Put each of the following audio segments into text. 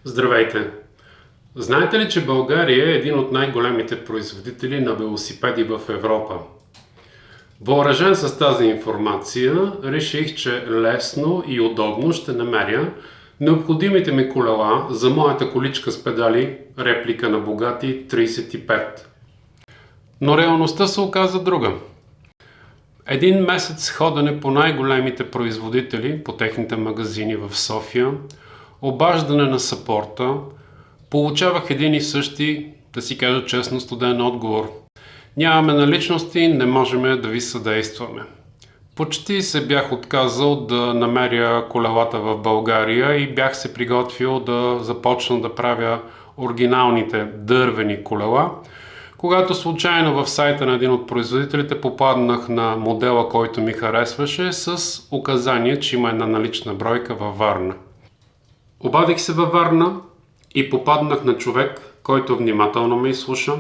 Здравейте! Знаете ли, че България е един от най-големите производители на велосипеди в Европа? Въоръжен с тази информация, реших, че лесно и удобно ще намеря необходимите ми колела за моята количка с педали, реплика на Bugatti 35. Но реалността се оказа друга. Един месец ходене по най-големите производители, по техните магазини в София, обаждане на съпорта, получавах един и същи, да си кажа честно, студен отговор. Нямаме наличности, не можем да ви съдействаме. Почти се бях отказал да намеря колелата в България и бях се приготвил да започна да правя оригиналните дървени колела, когато случайно в сайта на един от производителите попаднах на модела, който ми харесваше, с указание, че има една налична бройка във Варна. Обадих се във Варна и попаднах на човек, който внимателно ме изслуша,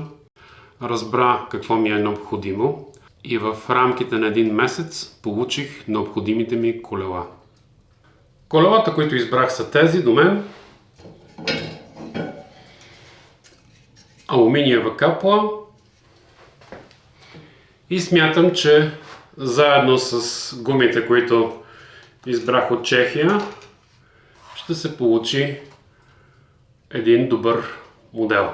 разбра какво ми е необходимо и в рамките на един месец получих необходимите ми колела. Колелата, които избрах, са тези до мен. Алуминиева капла и смятам, че заедно с гумите, които избрах от Чехия, ще се получи един добър модел.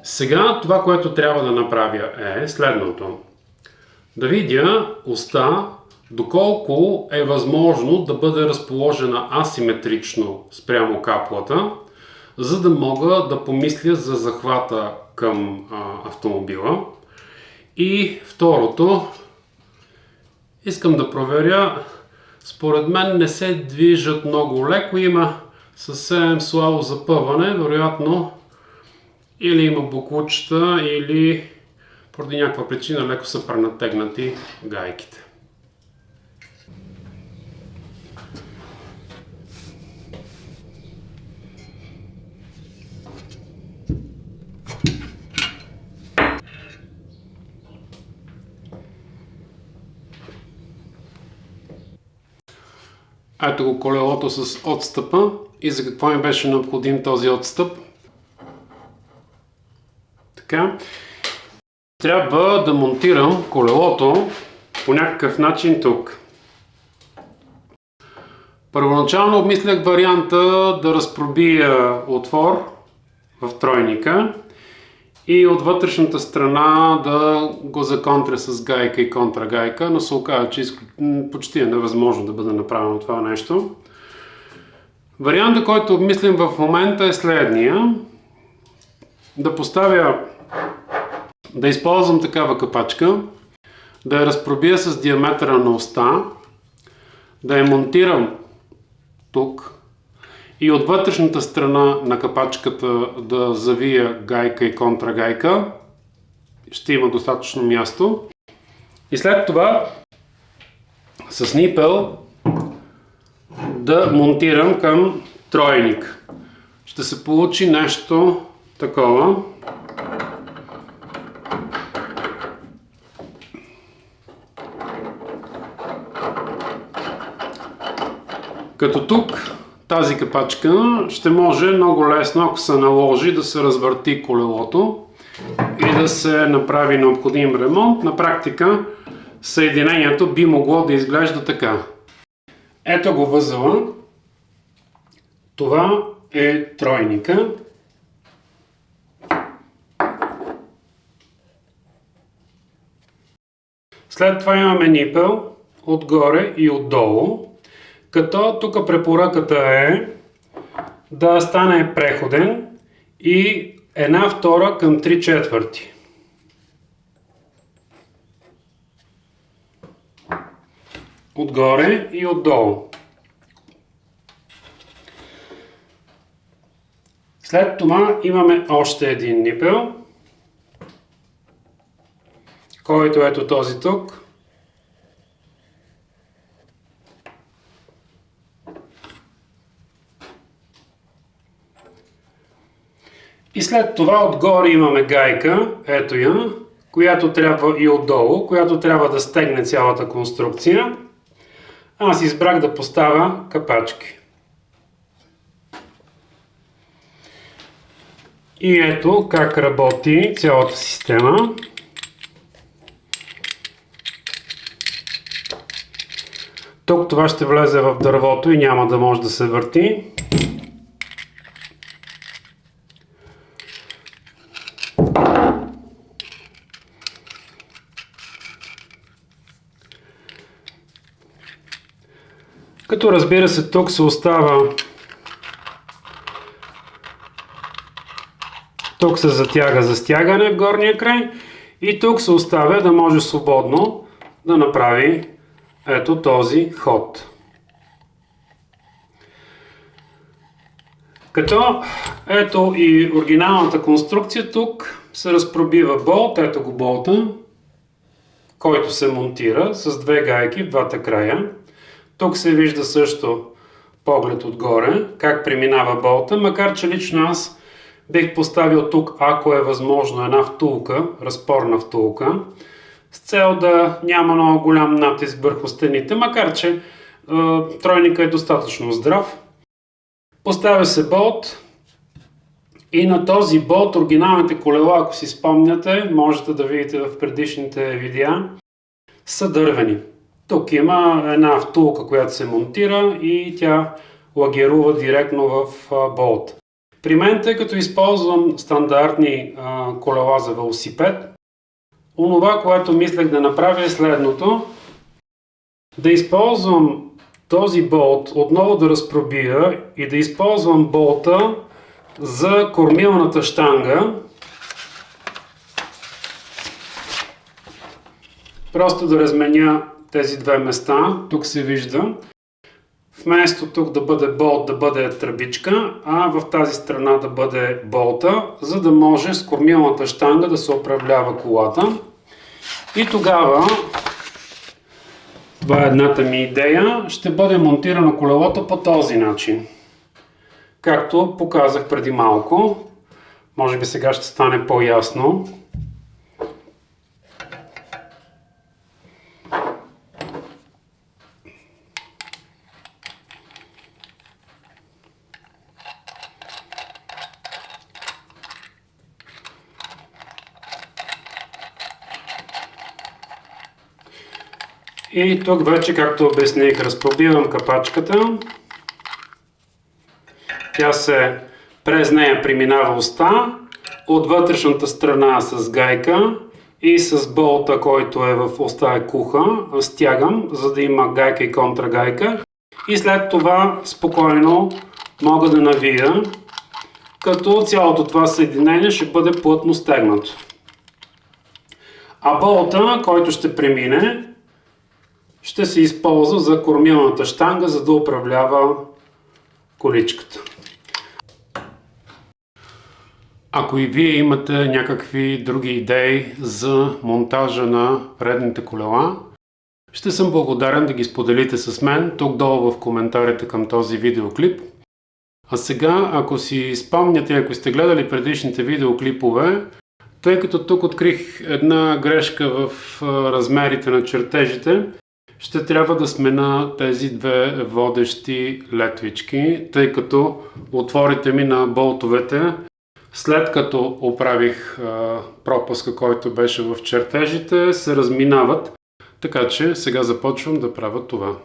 Сега това, което трябва да направя е следното. Да видя оста доколко е възможно да бъде разположена асиметрично спрямо каплата, за да мога да помисля за захвата към автомобила. И второто, искам да проверя, според мен не се движат много леко, има съвсем слабо запъване, вероятно или има буклучета, или поради някаква причина леко са пренатегнати гайките. Ето го колелото с отстъпа. И за какво ми беше необходим този отстъп? Така. Трябва да монтирам колелото по някакъв начин тук. Първоначално обмислях варианта да разпробия отвор в тройника и от вътрешната страна да го законтря с гайка и контрагайка, но се оказа, че почти е невъзможно да бъде направено това нещо. Вариантът, който обмислям в момента е следния. Да използвам такава капачка, да я разпробия с диаметъра на оста, да я монтирам тук и от вътрешната страна на капачката да завия гайка и контрагайка. Ще има достатъчно място. И след това с нипел да монтирам към тройник. Ще се получи нещо такова. Като тук тази капачка ще може много лесно, ако се наложи, да се развърти колелото и да се направи необходим ремонт. На практика съединението би могло да изглежда така. Ето го възела. Това е тройника. След това имаме нипел отгоре и отдолу. Като тук препоръката е да стане преходен и 1/2 към 3/4. Отгоре и отдолу. След това имаме още един нипел, който ето този тук. И след това отгоре имаме гайка, ето я, която трябва и отдолу, която трябва да стегне цялата конструкция. Аз избрах да поставя капачки. И ето как работи цялата система. Тук това ще влезе в дървото и няма да може да се върти. Като разбира се, тук се остава, тук се затяга за стягане в горния край и тук се оставя да може свободно да направи ето този ход. Като ето и оригиналната конструкция, тук се разпробива болт, ето го болта, който се монтира с две гайки в двата края. Тук се вижда също поглед отгоре, как преминава болта, макар че лично аз бих поставил тук, ако е възможно, една втулка, разпорна втулка, с цел да няма много голям натиск върху стените, макар че тройника е достатъчно здрав. Поставя се болт и на този болт оригиналните колела, ако си спомняте, можете да видите в предишните видеа, са дървени. Тук има една втулка, която се монтира и тя лагерува директно в болт. При мен, тъй като използвам стандартни колела за велосипед, онова, което мислех да направя е следното. Да използвам този болт, отново да разпробия и да използвам болта за кормилната щанга. Просто да разменя тези две места. Тук се вижда. Вместо тук да бъде болт, да бъде тръбичка, а в тази страна да бъде болта, за да може с кормилната щанга да се управлява колата. И тогава, това е едната ми идея, ще бъде монтирано колелото по този начин. Както показах преди малко. Може би сега ще стане по-ясно. И тук вече, както обясних, разпробивам капачката. През нея преминава оста, от вътрешната страна с гайка и с болта, който е в оста е куха, стягам, за да има гайка и контрагайка. И след това спокойно мога да навия, като цялото това съединение ще бъде плътно стегнато. А болта, който ще премине, ще се използва за кормилната щанга, за да управлява количката. Ако и вие имате някакви други идеи за монтажа на предните колела, ще съм благодарен да ги споделите с мен тук долу в коментарите към този видеоклип. А сега, ако си спомняте, ако сте гледали предишните видеоклипове, тъй като тук открих една грешка в размерите на чертежите, ще трябва да смена тези две водещи летвички, тъй като отворите ми на болтовете, след като оправих пропуска, който беше в чертежите, се разминават. Така че сега започвам да правя това.